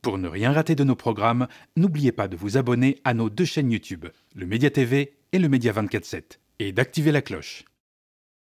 Pour ne rien rater de nos programmes, n'oubliez pas de vous abonner à nos deux chaînes YouTube, le Média TV et le Média 24/7, et d'activer la cloche.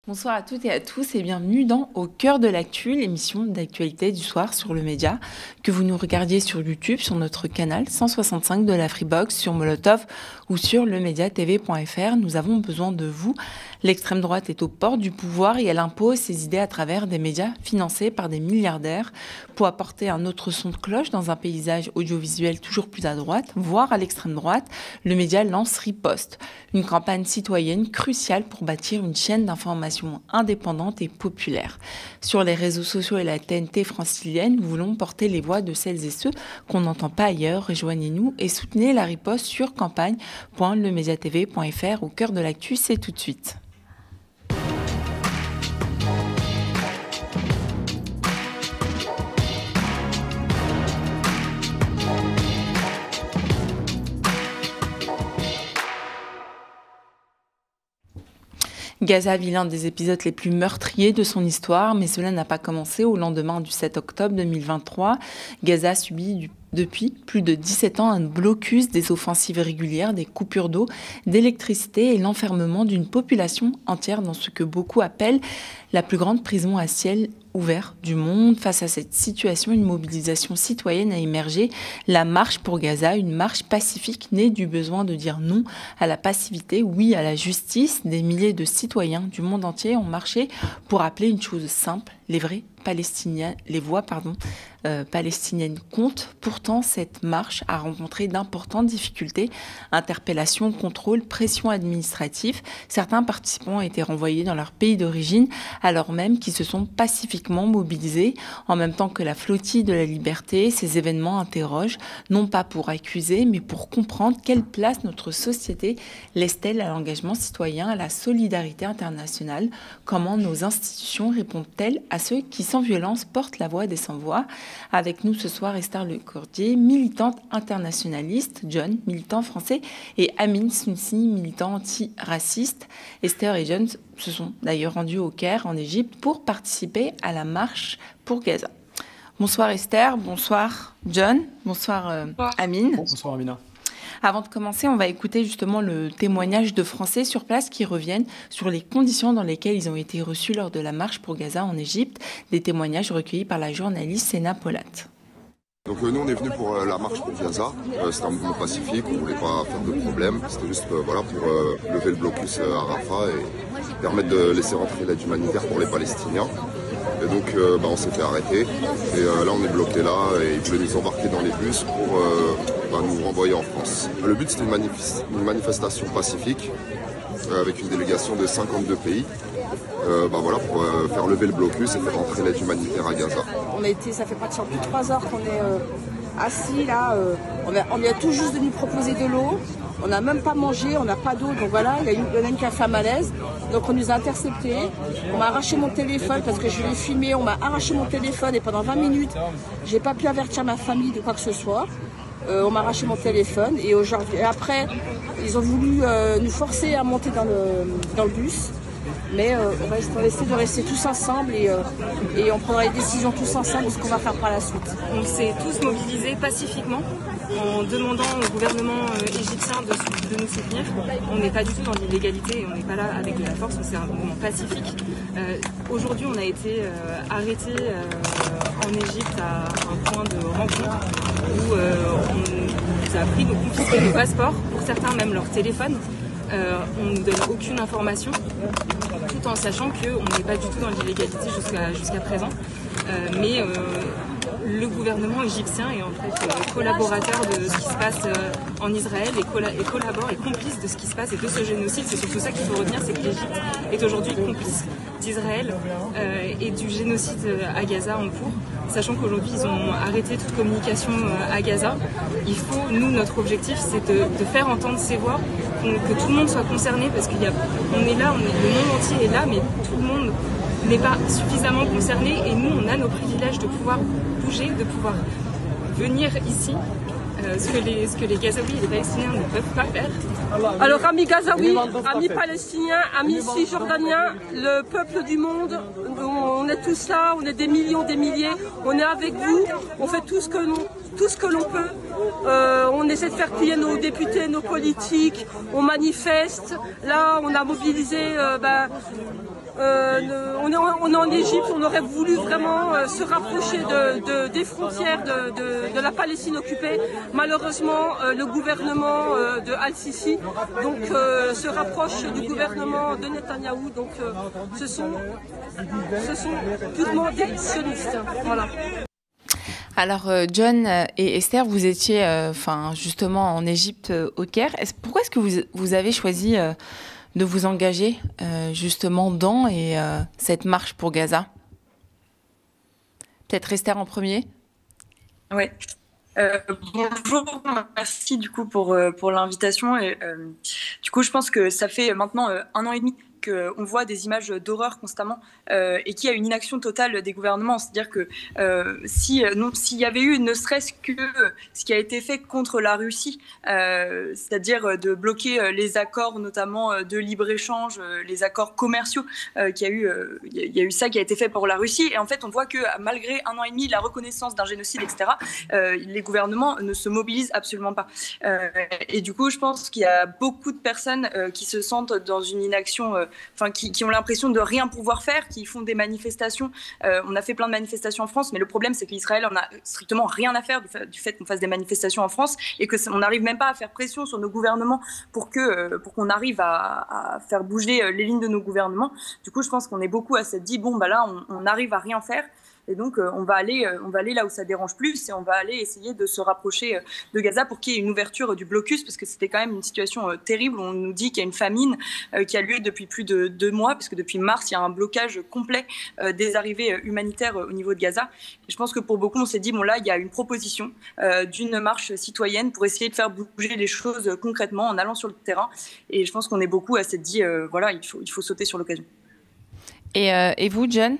Bonsoir à toutes et à tous et bienvenue dans Au cœur de l'actu, l'émission d'actualité du soir sur le média, que vous nous regardiez sur YouTube, sur notre canal 165 de la Freebox, sur Molotov ou sur lemediatv.fr. Nous avons besoin de vous. L'extrême droite est aux portes du pouvoir et elle impose ses idées à travers des médias financés par des milliardaires pour apporter un autre son de cloche dans un paysage audiovisuel toujours plus à droite, voire à l'extrême droite. Le média lance Riposte, une campagne citoyenne cruciale pour bâtir une chaîne d'information indépendante et populaire. Sur les réseaux sociaux et la TNT francilienne, nous voulons porter les voix de celles et ceux qu'on n'entend pas ailleurs. Rejoignez-nous et soutenez la riposte sur campagne.lemediatv.fr. Au cœur de l'actu, c'est tout de suite. Gaza vit l'un des épisodes les plus meurtriers de son histoire, mais cela n'a pas commencé au lendemain du 7 octobre 2023. Gaza subit depuis plus de 17 ans un blocus, des offensives régulières, des coupures d'eau, d'électricité et l'enfermement d'une population entière dans ce que beaucoup appellent la plus grande prison à ciel ouvert du monde. Face à cette situation, une mobilisation citoyenne a émergé, la Marche pour Gaza, une marche pacifique née du besoin de dire non à la passivité, oui à la justice. Des milliers de citoyens du monde entier ont marché pour appeler une chose simple, les voix palestiniennes comptent. Pourtant, cette marche a rencontré d'importantes difficultés, interpellations, contrôles, pressions administratives. Certains participants ont été renvoyés dans leur pays d'origine, alors même qu'ils se sont pacifiquement mobilisés. En même temps que la flottille de la liberté, ces événements interrogent, non pas pour accuser, mais pour comprendre quelle place notre société laisse-t-elle à l'engagement citoyen, à la solidarité internationale. Comment nos institutions répondent-elles à ceux qui, sans violence, portent la voix des sans-voix. Avec nous ce soir, Esther Lecordier, militante internationaliste, John, militant français, et Amine Sounsi, militant anti-raciste. Esther et John se sont d'ailleurs rendus au Caire, en Égypte, pour participer à la marche pour Gaza. Bonsoir Esther, bonsoir John, bonsoir Amine. Bonsoir Amina. Avant de commencer, on va écouter justement le témoignage de Français sur place qui reviennent sur les conditions dans lesquelles ils ont été reçus lors de la marche pour Gaza en Égypte, des témoignages recueillis par la journaliste Séna Polat. Donc nous on est venus pour la marche pour Gaza, c'était un mouvement pacifique, on ne voulait pas faire de problème, c'était juste pour lever le blocus à Rafah et permettre de laisser rentrer l'aide humanitaire pour les Palestiniens. Et donc on s'est fait arrêter et là on est bloqué là et ils voulaient nous embarquer dans les bus pour nous renvoyer en France. Le but c'était une manifestation pacifique avec une délégation de 52 pays pour faire lever le blocus et faire rentrer l'aide humanitaire à Gaza. Ça fait pratiquement plus de 3 heures qu'on est assis là, on vient tout juste de nous proposer de l'eau. On n'a même pas mangé, on n'a pas d'eau, donc voilà, il y en a une qui a fait un malaise. Donc on nous a interceptés, on m'a arraché mon téléphone parce que je l'ai filmé, on m'a arraché mon téléphone et pendant 20 minutes, j'ai pas pu avertir ma famille de quoi que ce soit. On m'a arraché mon téléphone et après, ils ont voulu nous forcer à monter dans le bus. Mais on va essayer de rester tous ensemble et on prendra les décisions tous ensemble de ce qu'on va faire par la suite. On s'est tous mobilisés pacifiquement en demandant au gouvernement égyptien de nous soutenir. On n'est pas du tout dans l'illégalité, on n'est pas là avec de la force, c'est un mouvement pacifique. Aujourd'hui, on a été arrêtés en Égypte à un point de rencontre où on nous a pris, confisqué nos passeports, pour certains même leur téléphone. On ne nous donne aucune information, tout en sachant qu'on n'est pas du tout dans l'illégalité jusqu'à présent. Mais le gouvernement égyptien est en fait collaborateur de ce qui se passe en Israël et collabore et complice de ce qui se passe et de ce génocide. C'est surtout ça qu'il faut retenir, c'est que l'Égypte est aujourd'hui complice d'Israël et du génocide à Gaza en cours. Sachant qu'aujourd'hui ils ont arrêté toute communication à Gaza. Il faut, nous, notre objectif c'est de faire entendre ces voix, que tout le monde soit concerné parce qu'on est là, le monde entier est là, mais tout le monde n'est pas suffisamment concerné et nous on a nos privilèges de pouvoir bouger, de pouvoir venir ici, ce que les Gazaouis et les Palestiniens ne peuvent pas faire. Alors amis Gazaouis, amis Palestiniens, amis Cisjordaniens, le peuple du monde, on est tous là, on est des millions, des milliers, on est avec vous, on fait tout ce que l'on peut. On essaie de faire plier nos députés, nos politiques, on manifeste. Là, on a mobilisé... on est en Égypte, on aurait voulu vraiment se rapprocher des frontières de la Palestine occupée. Malheureusement, le gouvernement de Al-Sisi se rapproche du gouvernement de Netanyahou. Donc, ce sont purement des sionistes. Voilà. Alors, John et Esther, vous étiez justement en Égypte, au Caire. Pourquoi est-ce que vous avez choisi de vous engager justement dans cette marche pour Gaza? Peut-être Esther en premier. Ouais. Bonjour, merci du coup pour l'invitation. Et, du coup, je pense que ça fait maintenant 1 an et demi qu'on voit des images d'horreur constamment et qu'il y a une inaction totale des gouvernements. C'est-à-dire que s'il y avait eu ne serait-ce que ce qui a été fait contre la Russie, c'est-à-dire de bloquer les accords notamment de libre-échange, les accords commerciaux, il y a eu ça qui a été fait pour la Russie. Et en fait, on voit que malgré 1 an et demi, la reconnaissance d'un génocide, etc., les gouvernements ne se mobilisent absolument pas. Et du coup, je pense qu'il y a beaucoup de personnes qui se sentent dans une inaction, qui ont l'impression de rien pouvoir faire, qui font des manifestations. On a fait plein de manifestations en France, mais le problème, c'est qu'Israël en a strictement rien à faire du fait qu'on fasse des manifestations en France et qu'on n'arrive même pas à faire pression sur nos gouvernements pour qu'on arrive à faire bouger les lignes de nos gouvernements. Du coup, je pense qu'on est beaucoup à s'être dit, là, on n'arrive à rien faire. Et donc, on va aller là où ça dérange plus et on va aller essayer de se rapprocher de Gaza pour qu'il y ait une ouverture du blocus, parce que c'était quand même une situation terrible. On nous dit qu'il y a une famine qui a lieu depuis plus de 2 mois, parce que depuis mars, il y a un blocage complet des arrivées humanitaires au niveau de Gaza. Et je pense que pour beaucoup, on s'est dit, là, il y a une proposition d'une marche citoyenne pour essayer de faire bouger les choses concrètement en allant sur le terrain. Et je pense qu'on est beaucoup à s'être dit, il faut sauter sur l'occasion. Et vous, John ?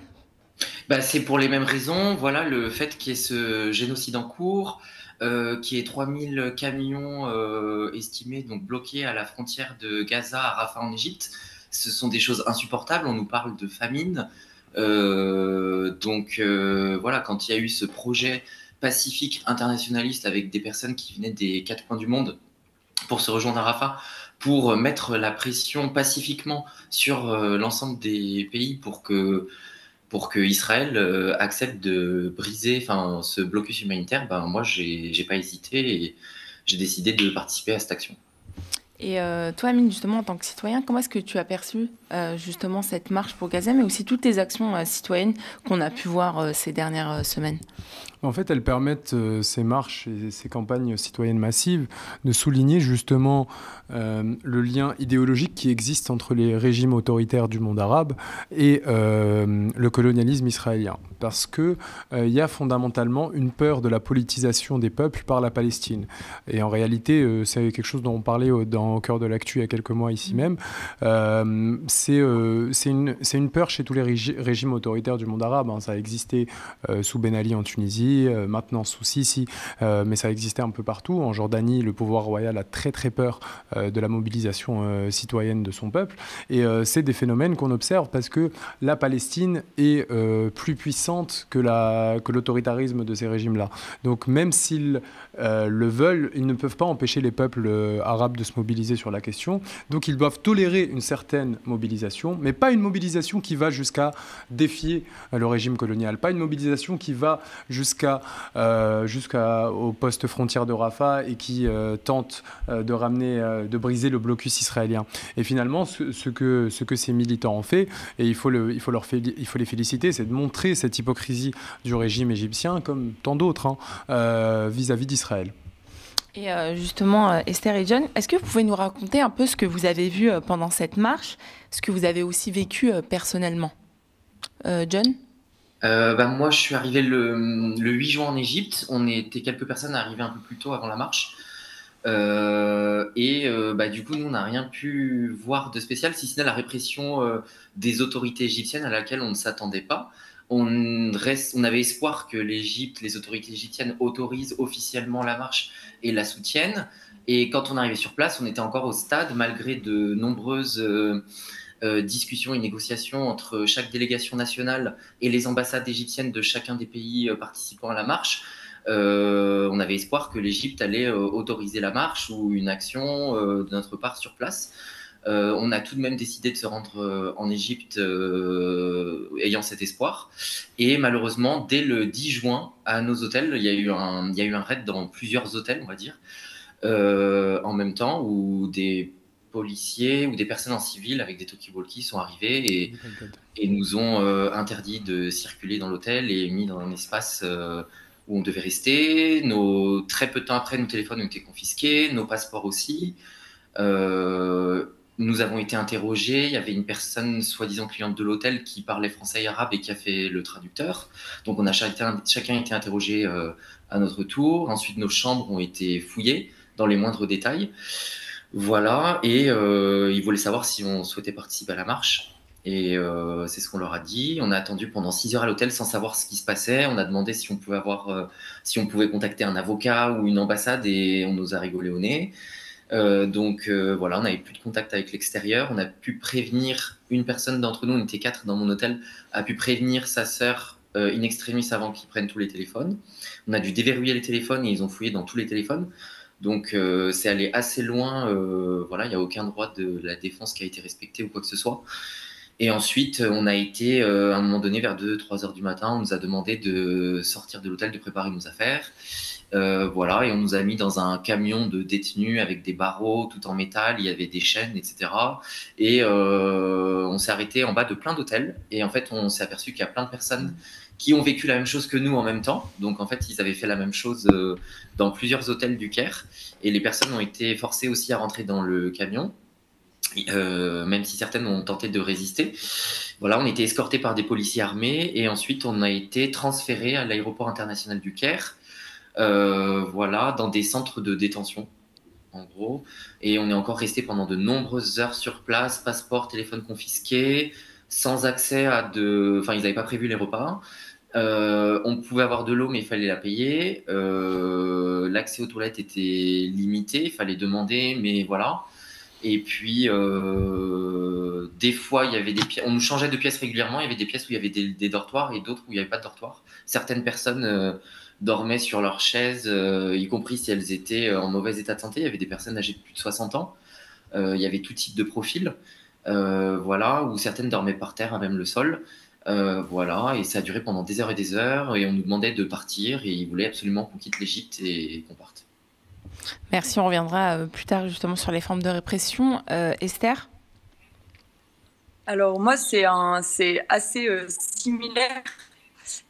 C'est pour les mêmes raisons. Voilà, le fait qu'il y ait ce génocide en cours, qu'il y ait 3000 camions estimés, donc bloqués à la frontière de Gaza à Rafah en Égypte, ce sont des choses insupportables. On nous parle de famine. Voilà, quand il y a eu ce projet pacifique internationaliste avec des personnes qui venaient des 4 coins du monde pour se rejoindre à Rafah, pour mettre la pression pacifiquement sur l'ensemble des pays pour que Israël accepte de briser ce blocus humanitaire, moi, j'ai pas hésité et j'ai décidé de participer à cette action. Et toi, Amine, justement, en tant que citoyen, comment est-ce que tu as perçu justement cette marche pour Gaza, mais aussi toutes les actions citoyennes qu'on a pu voir ces dernières semaines? En fait, elles permettent, ces marches et ces campagnes citoyennes massives, de souligner justement le lien idéologique qui existe entre les régimes autoritaires du monde arabe et le colonialisme israélien. Parce qu'il y a fondamentalement une peur de la politisation des peuples par la Palestine. Et en réalité, c'est quelque chose dont on parlait au cœur de l'actu il y a quelques mois ici même. C'est une peur chez tous les régimes autoritaires du monde arabe. Ça a existé sous Ben Ali en Tunisie, maintenant sous Sisi, mais ça existait un peu partout. En Jordanie, le pouvoir royal a très très peur de la mobilisation citoyenne de son peuple. Et c'est des phénomènes qu'on observe parce que la Palestine est plus puissante que l'autoritarisme de ces régimes-là. Donc même s'ils le veulent, ils ne peuvent pas empêcher les peuples arabes de se mobiliser sur la question. Donc ils doivent tolérer une certaine mobilisation, mais pas une mobilisation qui va jusqu'à défier le régime colonial, pas une mobilisation qui va jusqu'au poste frontière de Rafah et qui tente de briser le blocus israélien. Et finalement, ce que ces militants ont fait, et il faut les féliciter, c'est de montrer cette hypocrisie du régime égyptien, comme tant d'autres, vis-à-vis d'Israël. Et justement, Esther et John, est-ce que vous pouvez nous raconter un peu ce que vous avez vu pendant cette marche, ce que vous avez aussi vécu personnellement? John? Moi, je suis arrivé le 8 juin en Égypte. On était quelques personnes arrivées un peu plus tôt avant la marche. Du coup, nous, on n'a rien pu voir de spécial, si ce n'est la répression des autorités égyptiennes à laquelle on ne s'attendait pas. On avait espoir que les autorités égyptiennes autorisent officiellement la marche et la soutiennent. Et quand on arrivait sur place, on était encore au stade, malgré de nombreuses discussions et négociations entre chaque délégation nationale et les ambassades égyptiennes de chacun des pays participant à la marche, on avait espoir que l'Égypte allait autoriser la marche ou une action de notre part sur place. On a tout de même décidé de se rendre en Égypte ayant cet espoir. Et malheureusement, dès le 10 juin, à nos hôtels, il y a eu un raid dans plusieurs hôtels, on va dire, en même temps, où des policiers ou des personnes en civil avec des talkie-walkie sont arrivés et nous ont interdit de circuler dans l'hôtel et mis dans un espace où on devait rester. Très peu de temps après, nos téléphones ont été confisqués, nos passeports aussi. Nous avons été interrogés. Il y avait une personne, soi-disant cliente de l'hôtel, qui parlait français et arabe et qui a fait le traducteur. Donc, on a chacun été interrogé à notre tour. Ensuite, nos chambres ont été fouillées dans les moindres détails. Voilà. Et ils voulaient savoir si on souhaitait participer à la marche. Et c'est ce qu'on leur a dit. On a attendu pendant 6 heures à l'hôtel sans savoir ce qui se passait. On a demandé si on pouvait contacter un avocat ou une ambassade et on nous a rigolé au nez. Donc voilà, on n'avait plus de contact avec l'extérieur. On a pu prévenir une personne d'entre nous, on était 4 dans mon hôtel, a pu prévenir sa sœur in extremis avant qu'ils prennent tous les téléphones. On a dû déverrouiller les téléphones et ils ont fouillé dans tous les téléphones. Donc c'est allé assez loin. Voilà, il n'y a aucun droit de la défense qui a été respecté ou quoi que ce soit. Et ensuite, on a été, à un moment donné, vers 2-3 heures du matin, on nous a demandé de sortir de l'hôtel, de préparer nos affaires. Voilà, et on nous a mis dans un camion de détenus avec des barreaux tout en métal, il y avait des chaînes, etc. Et on s'est arrêté en bas de plein d'hôtels. Et en fait, on s'est aperçu qu'il y a plein de personnes qui ont vécu la même chose que nous en même temps. Donc en fait, ils avaient fait la même chose dans plusieurs hôtels du Caire. Et les personnes ont été forcées aussi à rentrer dans le camion. Même si certaines ont tenté de résister. Voilà, on était escortés par des policiers armés et ensuite on a été transférés à l'aéroport international du Caire, voilà, dans des centres de détention, en gros. Et on est encore resté pendant de nombreuses heures sur place, passeport, téléphone confisqué, sans accès à Enfin, ils n'avaient pas prévu les repas. On pouvait avoir de l'eau, mais il fallait la payer. L'accès aux toilettes était limité, il fallait demander, mais voilà. Et puis, des fois, il y avait on nous changeait de pièces régulièrement. Il y avait des pièces où il y avait des dortoirs et d'autres où il n'y avait pas de dortoir. Certaines personnes dormaient sur leurs chaises, y compris si elles étaient en mauvais état de santé. Il y avait des personnes âgées de plus de 60 ans. Il y avait tout type de profil. Voilà, où certaines dormaient par terre, à même le sol. Voilà, et ça a duré pendant des heures et des heures. Et on nous demandait de partir et ils voulaient absolument qu'on quitte l'Égypte et qu'on parte. Merci, on reviendra plus tard justement sur les formes de répression. Esther ? Alors moi, c'est assez similaire.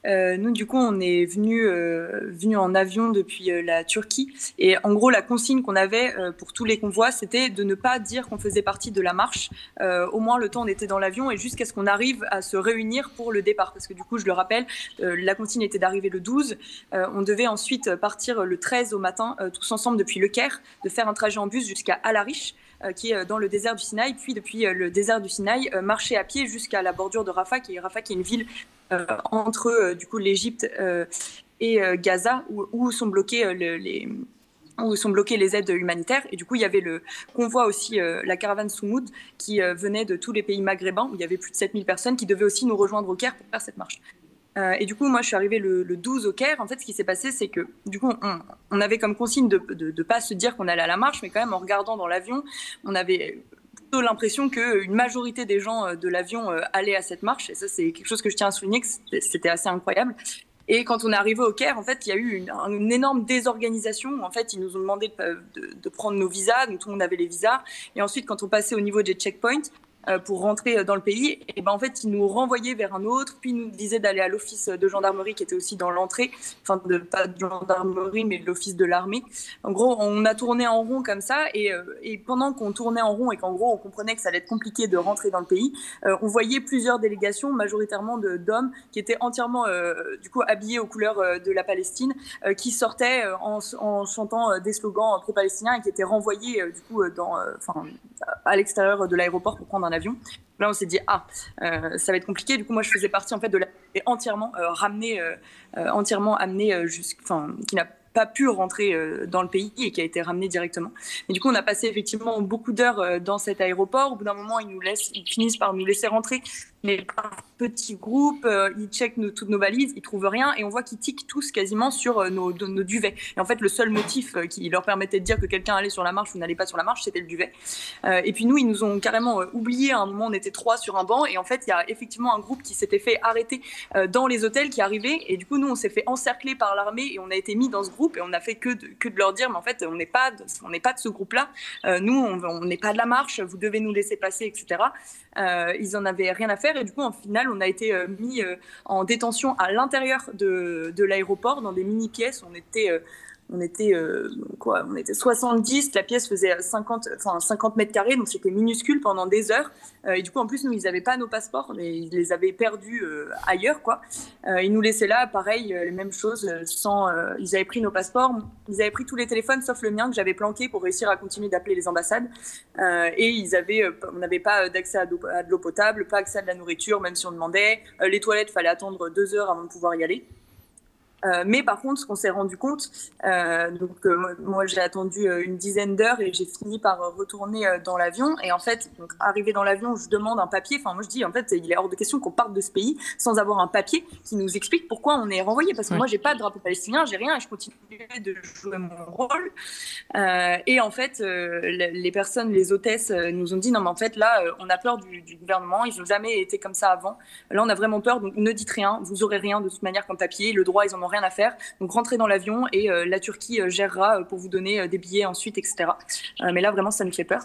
Nous, du coup, on est venu en avion depuis la Turquie. Et en gros, la consigne qu'on avait pour tous les convois, c'était de ne pas dire qu'on faisait partie de la marche. Au moins, le temps, on était dans l'avion et jusqu'à ce qu'on arrive à se réunir pour le départ. Parce que du coup, je le rappelle, la consigne était d'arriver le 12. On devait ensuite partir le 13 au matin, tous ensemble depuis Le Caire, de faire un trajet en bus jusqu'à Al-Arish, qui est dans le désert du Sinaï. Puis, depuis le désert du Sinaï, marcher à pied jusqu'à la bordure de Rafah, qui est une ville entre du coup l'Égypte et Gaza où sont bloquées les aides humanitaires. Et du coup, il y avait le convoi aussi, la caravane Soumoud, qui venait de tous les pays maghrébins, où il y avait plus de 7000 personnes qui devaient aussi nous rejoindre au Caire pour faire cette marche. Et du coup, moi, je suis arrivée le 12 au Caire. En fait, ce qui s'est passé, c'est que du coup, on avait comme consigne de ne pas se dire qu'on allait à la marche, mais quand même, en regardant dans l'avion, on avait plutôt l'impression qu'une majorité des gens de l'avion allaient à cette marche. Et ça, c'est quelque chose que je tiens à souligner, que c'était assez incroyable. Et quand on est arrivé au Caire, en fait, il y a eu une énorme désorganisation. En fait, ils nous ont demandé de prendre nos visas, donc tout le monde avait les visas. Et ensuite, quand on passait au niveau des checkpoints, pour rentrer dans le pays, et ben en fait ils nous renvoyaient vers un autre, puis ils nous disaient d'aller à l'office de gendarmerie qui était aussi dans l'entrée, enfin pas de gendarmerie mais de l'office de l'armée. En gros, on a tourné en rond comme ça, et pendant qu'on tournait en rond et qu'en gros on comprenait que ça allait être compliqué de rentrer dans le pays, on voyait plusieurs délégations, majoritairement d'hommes qui étaient entièrement du coup habillés aux couleurs de la Palestine, qui sortaient en chantant des slogans pro-palestiniens et qui étaient renvoyés du coup à l'extérieur de l'aéroport pour prendre un avion. Là, on s'est dit ça va être compliqué. Du coup, moi, je faisais partie en fait de entièrement amenée qui n'a pas pu rentrer dans le pays et qui a été ramené directement. Et du coup, on a passé effectivement beaucoup d'heures dans cet aéroport. Au bout d'un moment, ils finissent par nous laisser rentrer, mais par petits groupes. Ils checkent toutes nos valises, ils trouvent rien, et on voit qu'ils tiquent tous quasiment sur nos duvets. Et en fait, le seul motif qui leur permettait de dire que quelqu'un allait sur la marche ou n'allait pas sur la marche, c'était le duvet. Et puis nous, ils nous ont carrément oubliés. À un moment, on était 3 sur un banc, et en fait, il y a effectivement un groupe qui s'était fait arrêter dans les hôtels qui arrivaient, et du coup, nous, on s'est fait encercler par l'armée, et on a été mis dans ce groupe, et on n'a fait que de leur dire, mais en fait, on n'est pas de ce groupe-là. Nous, on n'est pas de la marche, vous devez nous laisser passer, etc. Ils en avaient rien à faire, et du coup, en final, on a été mis en détention à l'intérieur de l'aéroport, dans des mini-pièces. On était 70, la pièce faisait 50 mètres carrés, donc c'était minuscule pendant des heures. Et du coup, en plus, nous, ils n'avaient pas nos passeports, mais ils les avaient perdus ailleurs, quoi. Ils nous laissaient là, pareil, les mêmes choses, ils avaient pris nos passeports, ils avaient pris tous les téléphones, sauf le mien que j'avais planqué pour réussir à continuer d'appeler les ambassades. Et on n'avait pas d'accès à de l'eau potable, pas accès à de la nourriture, même si on demandait. Les toilettes, il fallait attendre 2 heures avant de pouvoir y aller. Mais par contre, ce qu'on s'est rendu compte, moi j'ai attendu une dizaine d'heures et j'ai fini par retourner dans l'avion. Et en fait, arrivé dans l'avion, je demande un papier. Enfin, moi je dis, en fait, il est hors de question qu'on parte de ce pays sans avoir un papier qui nous explique pourquoi on est renvoyé. Parce que moi, j'ai pas de drapeau palestinien, j'ai rien, et je continue de jouer mon rôle. Et en fait, les personnes, les hôtesses, nous ont dit, non, mais en fait, là, on a peur du gouvernement. Ils n'ont jamais été comme ça avant. Là, on a vraiment peur, donc ne dites rien. Vous aurez rien de toute manière comme papier. Le droit, ils en ont rien à faire, donc rentrez dans l'avion et la Turquie gérera pour vous donner des billets ensuite, etc. Mais là vraiment ça nous fait peur.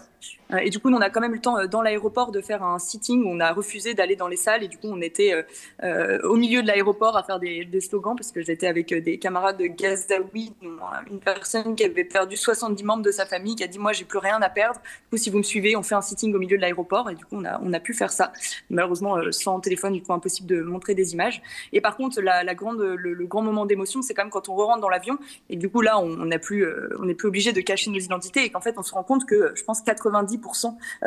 Et du coup on a quand même eu le temps dans l'aéroport de faire un sitting où on a refusé d'aller dans les salles, et du coup on était au milieu de l'aéroport à faire des slogans, parce que j'étais avec des camarades de gazaouis, une personne qui avait perdu 70 membres de sa famille, qui a dit moi j'ai plus rien à perdre, du coup si vous me suivez on fait un sitting au milieu de l'aéroport, et du coup on a pu faire ça. Malheureusement sans téléphone, du coup impossible de montrer des images. Et par contre le grand moment d'émotion, c'est quand même quand on re-rentre dans l'avion, et du coup là on n'est plus obligé de cacher nos identités, et qu'en fait on se rend compte que je pense 90%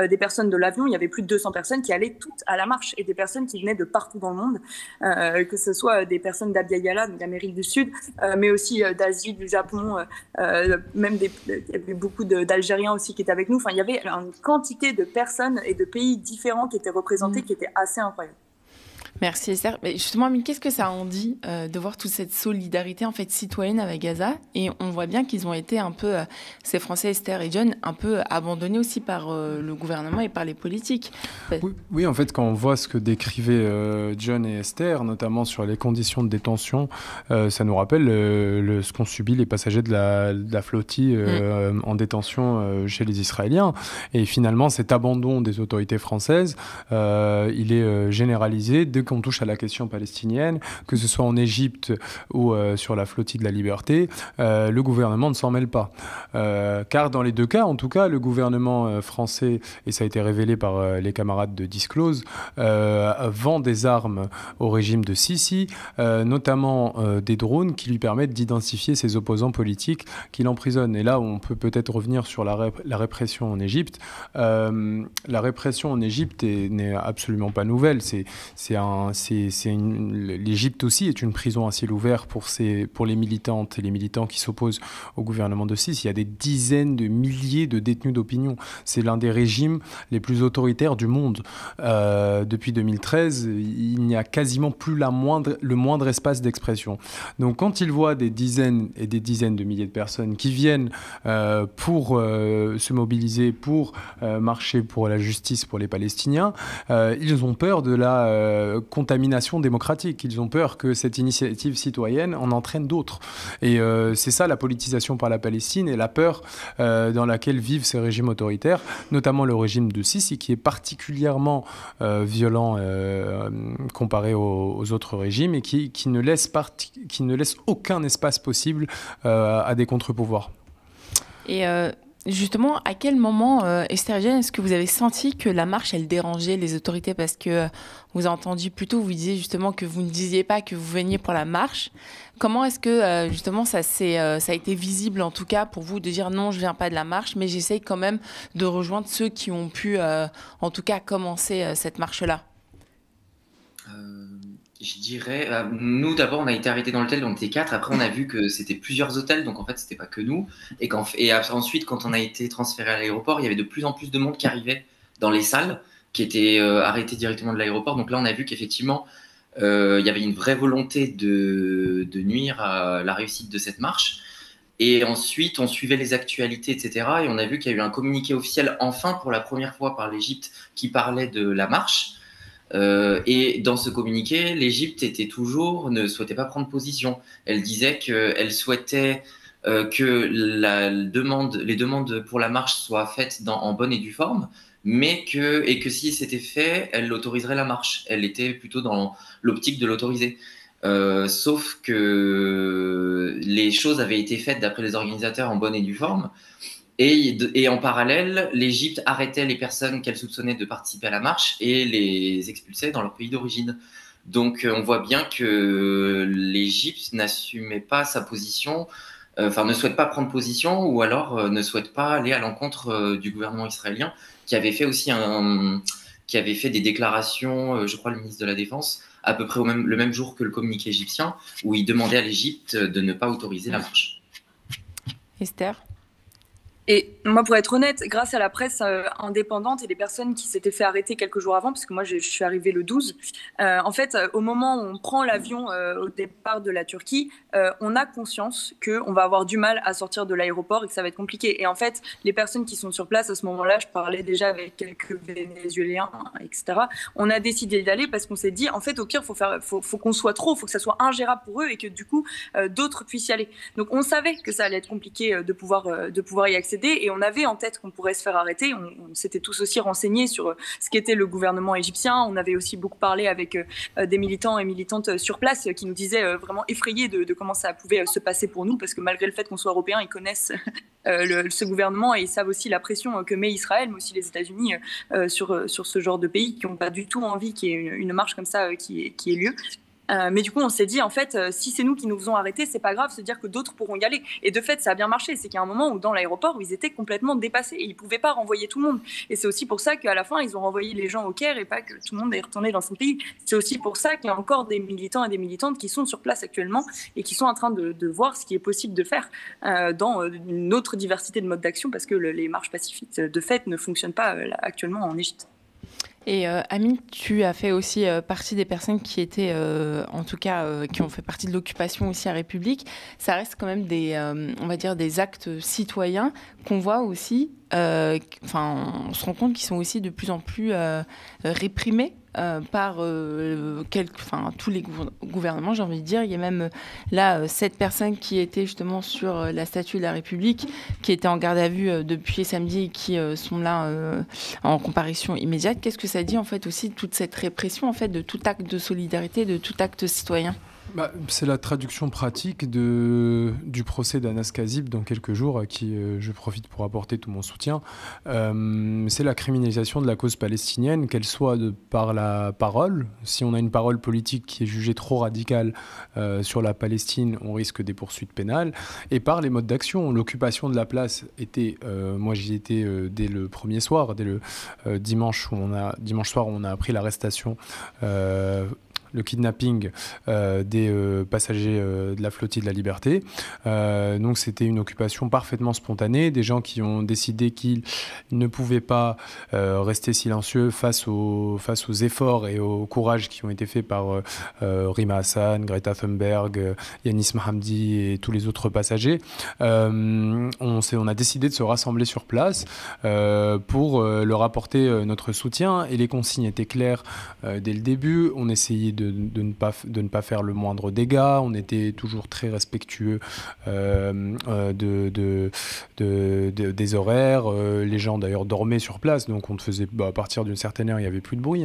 des personnes de l'avion, il y avait plus de 200 personnes qui allaient toutes à la marche, et des personnes qui venaient de partout dans le monde, que ce soit des personnes d'Abya Yala, donc d'Amérique du Sud, mais aussi d'Asie, du Japon, même il y avait beaucoup d'Algériens aussi qui étaient avec nous. Enfin, il y avait une quantité de personnes et de pays différents qui étaient représentés, qui étaient assez incroyables. Merci Esther. Mais justement, Amine, qu'est-ce que ça en dit de voir toute cette solidarité en fait citoyenne avec Gaza? Et on voit bien qu'ils ont été un peu, ces Français, Esther et John, un peu abandonnés aussi par le gouvernement et par les politiques. Oui, en fait, quand on voit ce que décrivaient John et Esther, notamment sur les conditions de détention, ça nous rappelle ce qu'ont subi les passagers de la flottille en détention chez les Israéliens. Et finalement, cet abandon des autorités françaises, il est généralisé dès qu'on touche à la question palestinienne, que ce soit en Égypte ou sur la flottille de la Liberté, le gouvernement ne s'en mêle pas. Car dans les deux cas, en tout cas, le gouvernement français, et ça a été révélé par les camarades de Disclose, vend des armes au régime de Sisi, notamment des drones qui lui permettent d'identifier ses opposants politiques qu'il emprisonne. Et là, on peut peut-être revenir sur la répression en Égypte. La répression en Égypte n'est absolument pas nouvelle. L'Égypte aussi est une prison à ciel ouvert pour les militantes et les militants qui s'opposent au gouvernement de Sisi. Il y a des dizaines de milliers de détenus d'opinion. C'est l'un des régimes les plus autoritaires du monde. Depuis 2013, il n'y a quasiment plus le moindre espace d'expression. Donc quand ils voient des dizaines et des dizaines de milliers de personnes qui viennent pour se mobiliser, pour marcher pour la justice pour les Palestiniens, ils ont peur de la contamination démocratique. Ils ont peur que cette initiative citoyenne en entraîne d'autres. Et c'est ça la politisation par la Palestine et la peur dans laquelle vivent ces régimes autoritaires, notamment le régime de Sisi qui est particulièrement violent comparé aux autres régimes et qui ne laisse aucun espace possible à des contre-pouvoirs. Et justement, à quel moment, Esther et Jeanne, est-ce que vous avez senti que la marche, elle dérangeait les autorités? Parce que vous avez entendu plus tôt, vous disiez justement que vous ne disiez pas que vous veniez pour la marche. Comment est-ce que justement ça a été visible en tout cas pour vous de dire non, je ne viens pas de la marche, mais j'essaye quand même de rejoindre ceux qui ont pu en tout cas commencer cette marche-là? Je dirais, nous d'abord on a été arrêtés dans l'hôtel, on était 4, après on a vu que c'était plusieurs hôtels, donc en fait c'était pas que nous, et ensuite quand on a été transféré à l'aéroport, il y avait de plus en plus de monde qui arrivait dans les salles, qui étaient arrêtés directement de l'aéroport, donc là on a vu qu'effectivement il y avait une vraie volonté de nuire à la réussite de cette marche, et ensuite on suivait les actualités, etc., et on a vu qu'il y a eu un communiqué officiel enfin pour la première fois par l'Égypte qui parlait de la marche. Et dans ce communiqué, l'Égypte ne souhaitait pas prendre position. Elle disait qu'elle souhaitait que les demandes pour la marche soient faites en bonne et due forme, et que si c'était fait, elle autoriserait la marche. Elle était plutôt dans l'optique de l'autoriser. Sauf que les choses avaient été faites d'après les organisateurs en bonne et due forme. Et en parallèle, l'Égypte arrêtait les personnes qu'elle soupçonnait de participer à la marche et les expulsait dans leur pays d'origine. Donc on voit bien que l'Égypte n'assumait pas sa position, ne souhaite pas prendre position, ou alors ne souhaite pas aller à l'encontre du gouvernement israélien, qui avait fait des déclarations, je crois le ministre de la Défense, à peu près le même jour que le communiqué égyptien, où il demandait à l'Égypte de ne pas autoriser la marche. Esther ? Et moi, pour être honnête, grâce à la presse indépendante et les personnes qui s'étaient fait arrêter quelques jours avant, parce que moi, je suis arrivée le 12, en fait, au moment où on prend l'avion au départ de la Turquie, on a conscience qu'on va avoir du mal à sortir de l'aéroport et que ça va être compliqué. Et en fait, les personnes qui sont sur place à ce moment-là, je parlais déjà avec quelques Vénézuéliens, etc., on a décidé d'aller parce qu'on s'est dit, en fait, au pire, faut qu'on soit trop, il faut que ça soit ingérable pour eux et que du coup, d'autres puissent y aller. Donc, on savait que ça allait être compliqué de pouvoir y accéder. Et on avait en tête qu'on pourrait se faire arrêter. On s'était tous aussi renseignés sur ce qu'était le gouvernement égyptien. On avait aussi beaucoup parlé avec des militants et militantes sur place qui nous disaient vraiment effrayés de comment ça pouvait se passer pour nous, parce que malgré le fait qu'on soit européens, ils connaissent ce gouvernement et ils savent aussi la pression que met Israël, mais aussi les États-Unis sur ce genre de pays qui n'ont pas du tout envie qu'il y ait une marche comme ça qui ait lieu. Mais du coup, on s'est dit, en fait, si c'est nous qui nous faisons arrêter, c'est pas grave, se dire que d'autres pourront y aller. Et de fait, ça a bien marché. C'est qu'il y a un moment où, dans l'aéroport, où ils étaient complètement dépassés et ils pouvaient pas renvoyer tout le monde. Et c'est aussi pour ça qu'à la fin, ils ont renvoyé les gens au Caire et pas que tout le monde est retourné dans son pays. C'est aussi pour ça qu'il y a encore des militants et des militantes qui sont sur place actuellement et qui sont en train de voir ce qui est possible de faire dans une autre diversité de modes d'action, parce que les marches pacifiques, de fait, ne fonctionnent pas actuellement en Égypte. Et Amine, tu as fait aussi partie des personnes qui étaient, en tout cas, qui ont fait partie de l'occupation aussi à République. Ça reste quand même on va dire des actes citoyens qu'on voit aussi. On se rend compte qu'ils sont aussi de plus en plus réprimés par tous les gouvernements, j'ai envie de dire. Il y a même là 7 personnes qui étaient justement sur la statue de la République, qui étaient en garde à vue depuis samedi et qui sont là en comparution immédiate. Qu'est-ce que ça dit en fait aussi de toute cette répression en fait, de tout acte de solidarité, de tout acte citoyen ? C'est la traduction pratique du procès d'Anas Kazib dans quelques jours, à qui je profite pour apporter tout mon soutien. C'est la criminalisation de la cause palestinienne, qu'elle soit par la parole. Si on a une parole politique qui est jugée trop radicale sur la Palestine, on risque des poursuites pénales. Et par les modes d'action. L'occupation de la place était... moi, j'y étais dès le premier soir, dès le dimanche soir où on a appris l'arrestation le kidnapping des passagers de la flottille de la Liberté. Donc c'était une occupation parfaitement spontanée, des gens qui ont décidé qu'ils ne pouvaient pas rester silencieux face aux efforts et au courage qui ont été faits par Rima Hassan, Greta Thunberg, Yanis Mohamdi et tous les autres passagers. On a décidé de se rassembler sur place pour leur apporter notre soutien, et les consignes étaient claires dès le début. On essayait de ne pas faire le moindre dégât. On était toujours très respectueux des horaires. Les gens d'ailleurs dormaient sur place, donc on faisait à partir d'une certaine heure, il n'y avait plus de bruit.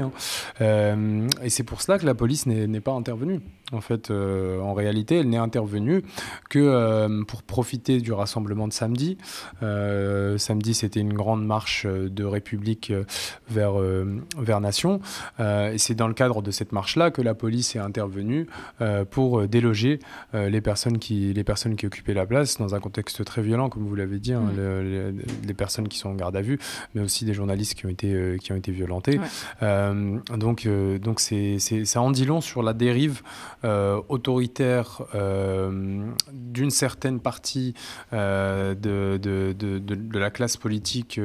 Et c'est pour cela que la police n'est pas intervenue. En fait, en réalité, elle n'est intervenue que pour profiter du rassemblement de samedi. Samedi, c'était une grande marche de République vers Nation. Et c'est dans le cadre de cette marche-là que la police est intervenue pour déloger les personnes qui occupaient la place dans un contexte très violent, comme vous l'avez dit, les personnes qui sont en garde à vue, mais aussi des journalistes qui ont été violentés. Donc ça en dit long sur la dérive autoritaire d'une certaine partie de la classe politique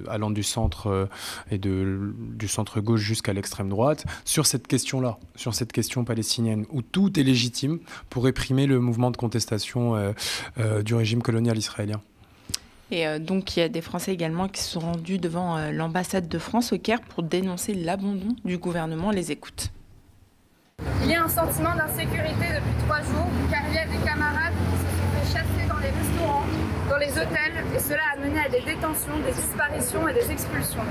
allant du centre et du centre-gauche jusqu'à l'extrême droite sur cette question-là, sur cette question palestinienne, où tout est légitime pour réprimer le mouvement de contestation du régime colonial israélien. Et donc, il y a des Français également qui se sont rendus devant l'ambassade de France au Caire pour dénoncer l'abandon du gouvernement. On les écoute. Il y a un sentiment d'insécurité depuis 3 jours, car il y a des camarades qui se sont fait chasser dans les restaurants, dans les hôtels, et cela a mené à des détentions, des disparitions et des expulsions.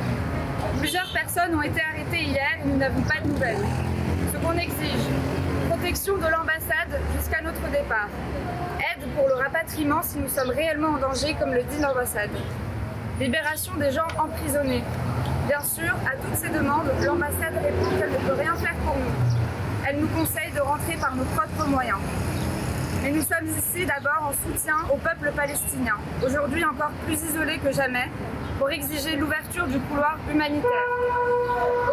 Plusieurs personnes ont été arrêtées hier et nous n'avons pas de nouvelles. Ce qu'on exige, protection de l'ambassade jusqu'à notre départ. Aide pour le rapatriement si nous sommes réellement en danger, comme le dit l'ambassade. Libération des gens emprisonnés. Bien sûr, à toutes ces demandes, l'ambassade répond qu'elle ne peut rien faire pour nous. Elle nous conseille de rentrer par nos propres moyens. Mais nous sommes ici d'abord en soutien au peuple palestinien, aujourd'hui encore plus isolé que jamais, pour exiger l'ouverture du couloir humanitaire.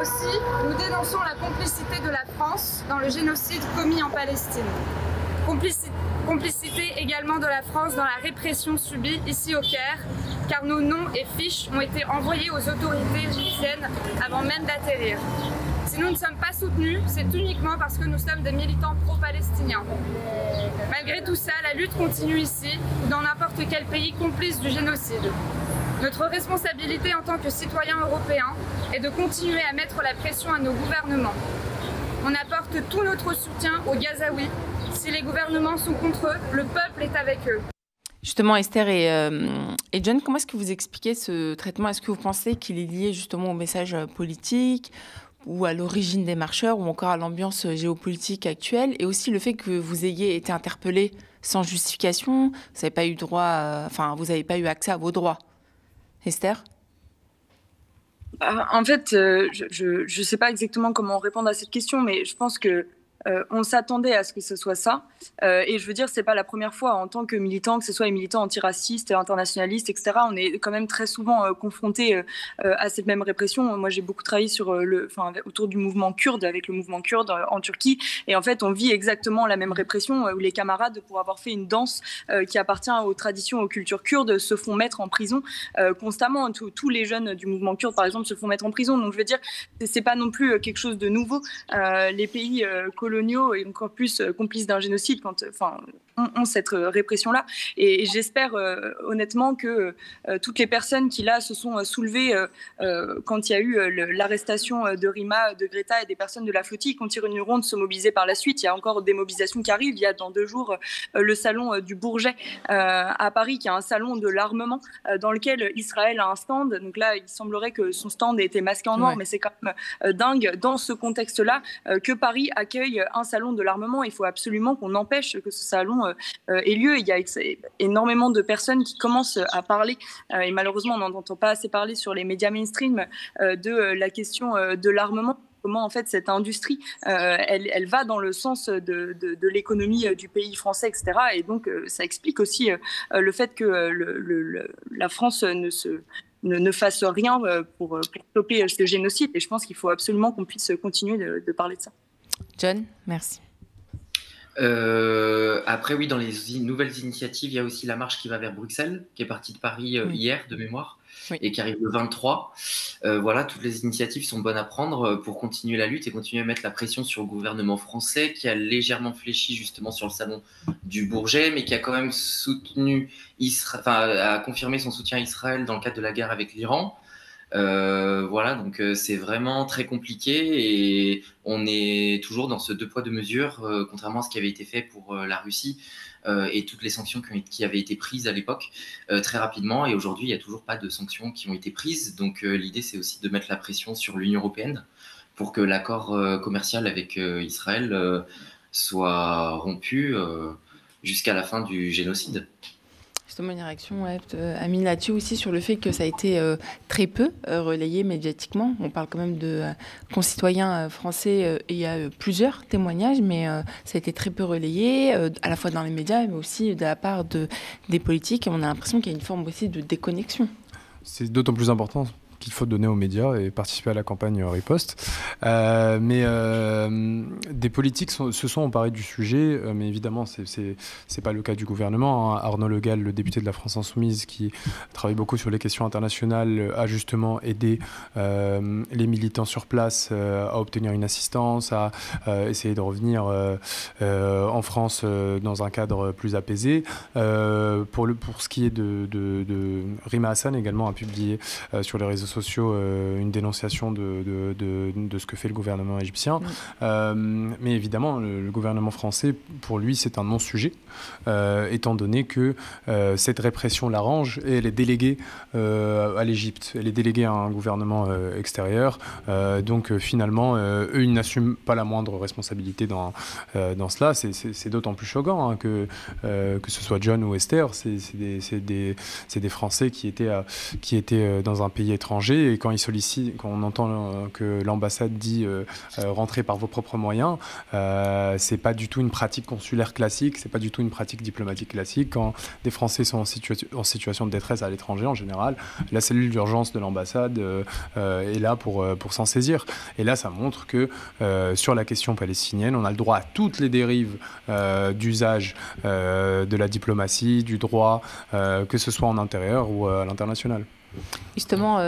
Aussi, nous dénonçons la complicité de la France dans le génocide commis en Palestine. Complicité également de la France dans la répression subie ici au Caire, car nos noms et fiches ont été envoyés aux autorités égyptiennes avant même d'atterrir. Si nous ne sommes pas soutenus, c'est uniquement parce que nous sommes des militants pro-palestiniens. Malgré tout ça, la lutte continue ici ou dans n'importe quel pays complice du génocide. Notre responsabilité en tant que citoyens européens est de continuer à mettre la pression à nos gouvernements. On apporte tout notre soutien aux Gazaouis. Si les gouvernements sont contre eux, le peuple est avec eux. Justement, Esther et John, comment est-ce que vous expliquez ce traitement? Est-ce que vous pensez qu'il est lié justement au message politique ou à l'origine des marcheurs ou encore à l'ambiance géopolitique actuelle, et aussi le fait que vous ayez été interpellé sans justification, vous n'avez pas eu droit, vous n'avez pas eu accès à vos droits? Esther? En fait, je ne sais pas exactement comment répondre à cette question, mais je pense que on s'attendait à ce que ce soit ça. Et je veux dire, c'est pas la première fois en tant que militant, que ce soit les militants antiracistes, internationalistes, etc. On est quand même très souvent confrontés à cette même répression. Moi, j'ai beaucoup travaillé sur autour du mouvement kurde, avec le mouvement kurde en Turquie. Et en fait, on vit exactement la même répression où les camarades, pour avoir fait une danse qui appartient aux traditions, aux cultures kurdes, se font mettre en prison constamment. Tous les jeunes du mouvement kurde, par exemple, se font mettre en prison. Donc, je veux dire, c'est pas non plus quelque chose de nouveau. Les pays coloniaux et encore plus complices d'un génocide ont cette répression-là. Et j'espère honnêtement que toutes les personnes qui là se sont soulevées quand il y a eu l'arrestation de Rima, de Greta et des personnes de la flottille continueront de se mobiliser par la suite. Il y a encore des mobilisations qui arrivent. Il y a dans 2 jours le salon du Bourget à Paris, qui est un salon de l'armement dans lequel Israël a un stand. Donc là, il semblerait que son stand ait été masqué en noir, mais c'est quand même dingue dans ce contexte-là que Paris accueille un salon de l'armement. Il faut absolument qu'on empêche que ce salon ait lieu. Il y a énormément de personnes qui commencent à parler, et malheureusement on n'en entend pas assez parler sur les médias mainstream, de la question de l'armement. Comment en fait cette industrie, elle va dans le sens de l'économie du pays français, etc. Et donc ça explique aussi le fait que la France ne fasse rien pour stopper ce génocide. Et je pense qu'il faut absolument qu'on puisse continuer de parler de ça. John, merci. Après, oui, dans les nouvelles initiatives, il y a aussi la marche qui va vers Bruxelles, qui est partie de Paris hier, de mémoire, et qui arrive le 23. Voilà, toutes les initiatives sont bonnes à prendre pour continuer la lutte et continuer à mettre la pression sur le gouvernement français, qui a légèrement fléchi justement sur le salon du Bourget, mais qui a quand même a confirmé son soutien à Israël dans le cadre de la guerre avec l'Iran. Voilà, donc c'est vraiment très compliqué et on est toujours dans ce 2 poids 2 mesures, contrairement à ce qui avait été fait pour la Russie et toutes les sanctions qui avaient été prises à l'époque très rapidement, et aujourd'hui il n'y a toujours pas de sanctions qui ont été prises. Donc l'idée c'est aussi de mettre la pression sur l'Union européenne pour que l'accord commercial avec Israël soit rompu jusqu'à la fin du génocide. Justement, une réaction, Amine, là-dessus aussi, sur le fait que ça a été très peu relayé médiatiquement. On parle quand même de concitoyens français et il y a plusieurs témoignages, mais ça a été très peu relayé, à la fois dans les médias, mais aussi de la part des politiques. Et on a l'impression qu'il y a une forme aussi de déconnexion. C'est d'autant plus important qu'il faut donner aux médias et participer à la campagne riposte. Mais des politiques se sont emparés du sujet, mais évidemment, c'est pas le cas du gouvernement. Hein. Arnaud Le Gall, le député de la France Insoumise, qui travaille beaucoup sur les questions internationales, a justement aidé les militants sur place à obtenir une assistance, à essayer de revenir en France dans un cadre plus apaisé. Pour ce qui est de Rima Hassan, également, a publié sur les réseaux sociaux une dénonciation de ce que fait le gouvernement égyptien. Mais évidemment, le gouvernement français, pour lui, c'est un non-sujet, étant donné que cette répression l'arrange et elle est déléguée à l'Égypte. Elle est déléguée à un gouvernement extérieur. Donc finalement, eux, ils n'assument pas la moindre responsabilité dans cela. C'est d'autant plus choquant, hein, que ce soit John ou Esther, c'est des Français qui étaient dans un pays étranger, et quand on entend que l'ambassade dit rentrez par vos propres moyens, c'est pas du tout une pratique consulaire classique, c'est pas du tout une pratique diplomatique classique. Quand des Français sont en situation de détresse à l'étranger, en général, la cellule d'urgence de l'ambassade est là pour s'en saisir. Et là, ça montre que sur la question palestinienne, on a le droit à toutes les dérives d'usage de la diplomatie, du droit, que ce soit en intérieur ou à l'international. Justement,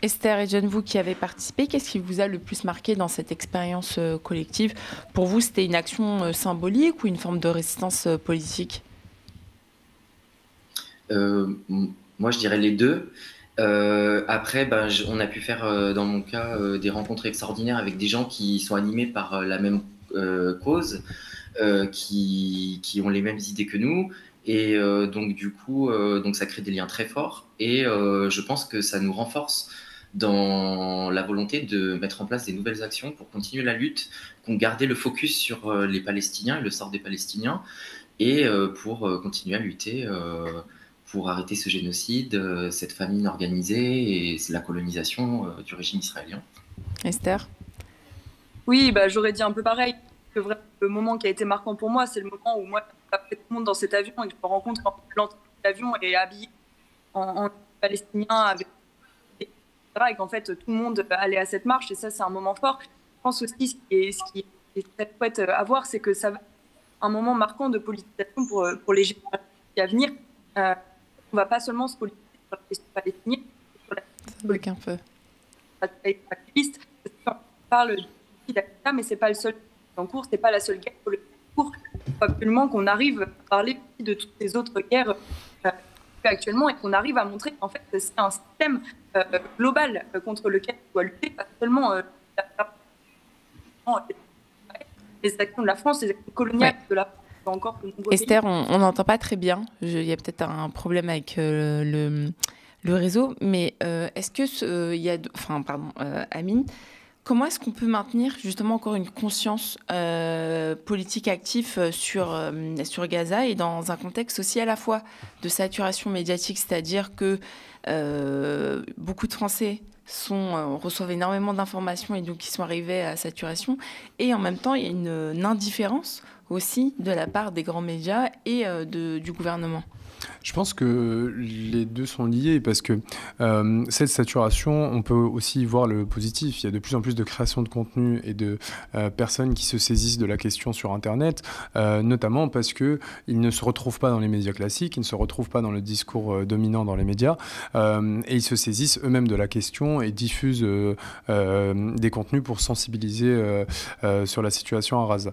Esther et John, vous qui avez participé, qu'est-ce qui vous a le plus marqué dans cette expérience collective? Pour vous, c'était une action symbolique ou une forme de résistance politique? Moi, je dirais les deux. Après, on a pu faire, dans mon cas, des rencontres extraordinaires avec des gens qui sont animés par la même cause, qui ont les mêmes idées que nous. Et donc, du coup, ça crée des liens très forts. Et je pense que ça nous renforce dans la volonté de mettre en place des nouvelles actions pour continuer la lutte, pour garder le focus sur les Palestiniens et le sort des Palestiniens, et pour continuer à lutter pour arrêter ce génocide, cette famine organisée et la colonisation du régime israélien. Esther? Oui, j'aurais dit un peu pareil. Que vraiment, le moment qui a été marquant pour moi, c'est le moment où moi, j'ai tout le monde dans cet avion et que je me rends compte quand l'entrée de l'avion est habillé en palestinien, avec etc. Et qu'en fait, tout le monde allait à cette marche. Et ça, c'est un moment fort. Je pense aussi, ce qui est très chouette à voir, c'est que ça va être un moment marquant de politisation pour les générations à venir. On ne va pas seulement se politiser sur la question palestinienne, sur la question activiste. On parle de mais ce n'est pas le seul en cours, c'est pas la seule guerre pour le cours. Il faut absolument qu'on arrive à parler de toutes les autres guerres actuellement et qu'on arrive à montrer qu'en fait c'est un système global contre lequel on doit lutter, pas seulement les actions de la France, les actions coloniales de la France. Encore Esther, on n'entend pas très bien. Il y a peut-être un problème avec le réseau, mais est-ce que il y a, Amine, comment est-ce qu'on peut maintenir justement encore une conscience politique active sur Gaza et dans un contexte aussi à la fois de saturation médiatique, c'est-à-dire que beaucoup de Français reçoivent énormément d'informations et donc ils sont arrivés à saturation, et en même temps il y a une indifférence aussi de la part des grands médias et du gouvernement? Je pense que les deux sont liés parce que cette saturation, on peut aussi y voir le positif. Il y a de plus en plus de création de contenu et de personnes qui se saisissent de la question sur Internet, notamment parce qu'ils ne se retrouvent pas dans les médias classiques, ils ne se retrouvent pas dans le discours dominant dans les médias, et ils se saisissent eux-mêmes de la question et diffusent des contenus pour sensibiliser sur la situation à Gaza.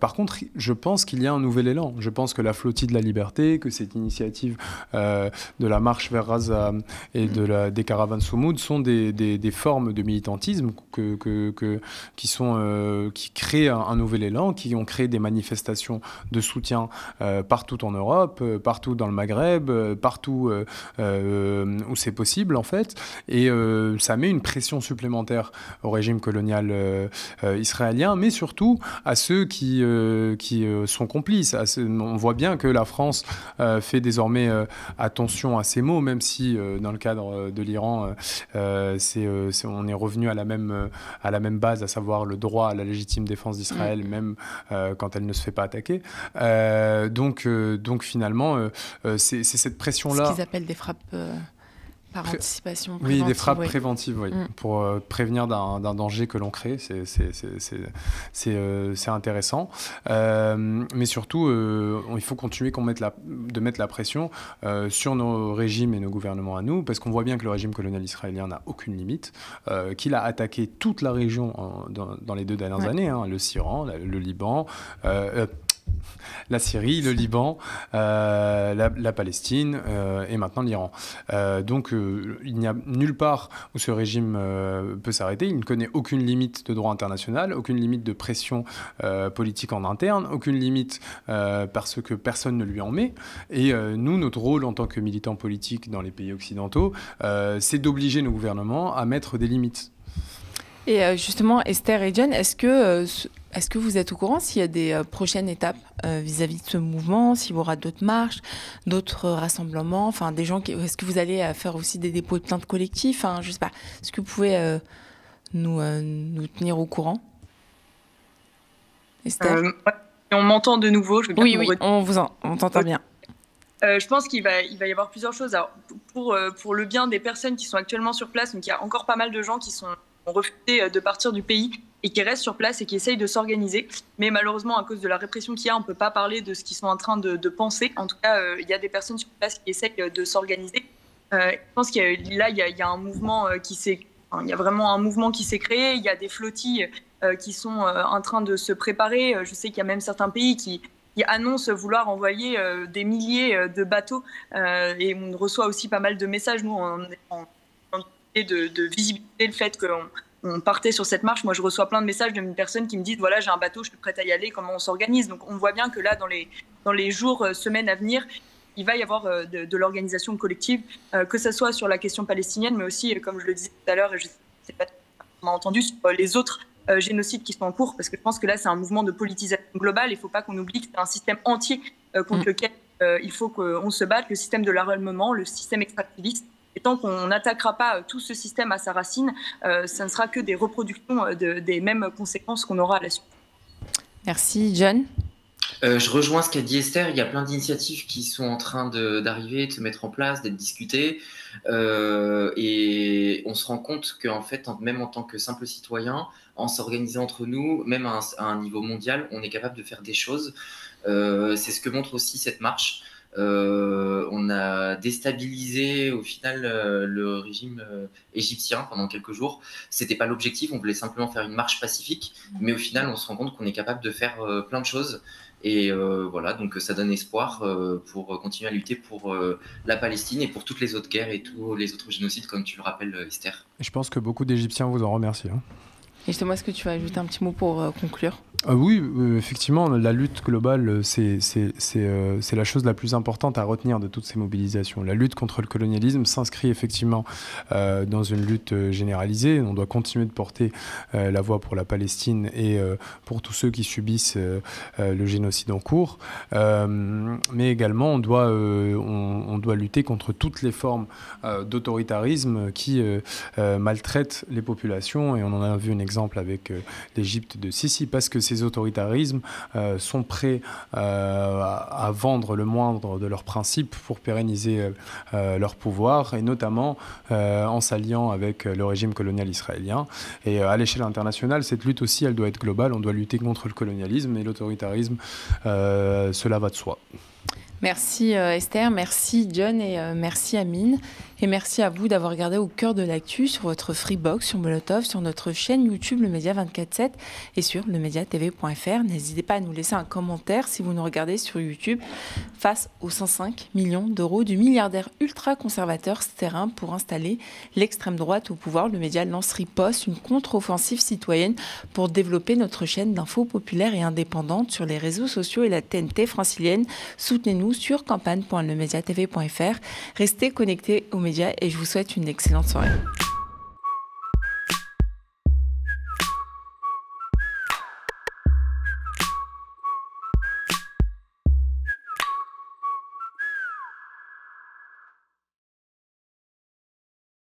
Par contre, je pense qu'il y a un nouvel élan. Je pense que la flottille de la liberté, que cette initiative de la marche vers Gaza et des caravanes Soumoud sont des formes de militantisme qui créent un nouvel élan, qui ont créé des manifestations de soutien partout en Europe, partout dans le Maghreb, partout où c'est possible en fait, et ça met une pression supplémentaire au régime colonial israélien, mais surtout à ceux qui sont complices. On voit bien que la France fait désormais attention à ces mots, même si dans le cadre de l'Iran, on est revenu à la même base, à savoir le droit à la légitime défense d'Israël, même quand elle ne se fait pas attaquer. Donc finalement, c'est cette pression-là. Ce qu'ils appellent des frappes par anticipation. Oui, des frappes préventives, oui, pour prévenir d'un danger que l'on crée. C'est intéressant. Mais surtout, il faut continuer de mettre la pression sur nos régimes et nos gouvernements à nous, parce qu'on voit bien que le régime colonial israélien n'a aucune limite, qu'il a attaqué toute la région dans les 2 dernières années, le Syrie, le Liban, la Syrie, le Liban, la Palestine et maintenant l'Iran. Donc il n'y a nulle part où ce régime peut s'arrêter. Il ne connaît aucune limite de droit international, aucune limite de pression politique en interne, aucune limite parce que personne ne lui en met. Et nous, notre rôle en tant que militants politiques dans les pays occidentaux, c'est d'obliger nos gouvernements à mettre des limites. Et justement, Esther et John, est-ce que vous êtes au courant s'il y a des prochaines étapes vis-à-vis de ce mouvement, s'il y aura d'autres marches, d'autres rassemblements, enfin des gens est-ce que vous allez faire aussi des dépôts de plaintes collectifs, je sais pas. Est-ce que vous pouvez nous tenir au courant, Esther? On m'entend de nouveau. Je veux bien oui, on t'entend bien. Je pense qu'il va y avoir plusieurs choses. Alors, pour le bien des personnes qui sont actuellement sur place, donc il y a encore pas mal de gens qui ont refusé de partir du pays et qui restent sur place et qui essayent de s'organiser. Mais malheureusement, à cause de la répression qu'il y a, on ne peut pas parler de ce qu'ils sont en train de penser. En tout cas, il y a des personnes sur place qui essayent de s'organiser. Je pense qu'il y a un mouvement il y a vraiment un mouvement qui s'est créé. Il y a des flottilles qui sont en train de se préparer. Je sais qu'il y a même certains pays qui annoncent vouloir envoyer des milliers de bateaux. Et on reçoit aussi pas mal de messages. Nous, on est en de visibilité le fait qu'on partait sur cette marche. Moi, je reçois plein de messages de personnes qui me disent voilà, j'ai un bateau, je suis prête à y aller, comment on s'organise. Donc, on voit bien que là, dans les jours, semaines à venir, il va y avoir de l'organisation collective, que ce soit sur la question palestinienne, mais aussi, comme je le disais tout à l'heure, et je ne sais pas si on a entendu, sur les autres génocides qui sont en cours, parce que je pense que là, c'est un mouvement de politisation globale. Il ne faut pas qu'on oublie que c'est un système entier contre lequel il faut qu'on se batte, le système de l'armement, le système extractiviste. Et tant qu'on n'attaquera pas tout ce système à sa racine, ça ne sera que des reproductions des mêmes conséquences qu'on aura à la suite. Merci. John ? Je rejoins ce qu'a dit Esther. Il y a plein d'initiatives qui sont en train d'arriver, de se mettre en place, d'être discutées. Et on se rend compte qu'en fait, même en tant que simple citoyen, en s'organisant entre nous, même à un niveau mondial, on est capable de faire des choses. C'est ce que montre aussi cette marche. On a déstabilisé au final le régime égyptien pendant quelques jours. C'était pas l'objectif, on voulait simplement faire une marche pacifique, mais au final on se rend compte qu'on est capable de faire plein de choses. Et voilà, donc ça donne espoir pour continuer à lutter pour la Palestine et pour toutes les autres guerres et tous les autres génocides, comme tu le rappelles, Esther. Et je pense que beaucoup d'Égyptiens vous en remercient. Et justement, est-ce que tu vas ajouter un petit mot pour conclure ? Oui, effectivement, la lutte globale, c'est la chose la plus importante à retenir de toutes ces mobilisations. La lutte contre le colonialisme s'inscrit effectivement dans une lutte généralisée. On doit continuer de porter la voix pour la Palestine et pour tous ceux qui subissent le génocide en cours. Mais également, on doit lutter contre toutes les formes d'autoritarisme qui maltraitent les populations. Et on en a vu un exemple avec l'Égypte de Sisi, parce que ces autoritarismes sont prêts à vendre le moindre de leurs principes pour pérenniser leur pouvoir, et notamment en s'alliant avec le régime colonial israélien. Et à l'échelle internationale, cette lutte aussi, elle doit être globale. On doit lutter contre le colonialisme et l'autoritarisme. Cela va de soi. Merci Esther, merci John et merci Amine. Et merci à vous d'avoir regardé Au cœur de l'actu sur votre Freebox, sur Molotov, sur notre chaîne YouTube Le Média 24/7 et sur lemediatv.fr. N'hésitez pas à nous laisser un commentaire si vous nous regardez sur YouTube. Face aux 105 millions d'euros du milliardaire ultra-conservateur Sterin pour installer l'extrême droite au pouvoir, le média lance Riposte, une contre-offensive citoyenne pour développer notre chaîne d'infos populaire et indépendante sur les réseaux sociaux et la TNT francilienne. Soutenez-nous sur campagne.lemediatv.fr. Restez connectés aux médias et je vous souhaite une excellente soirée.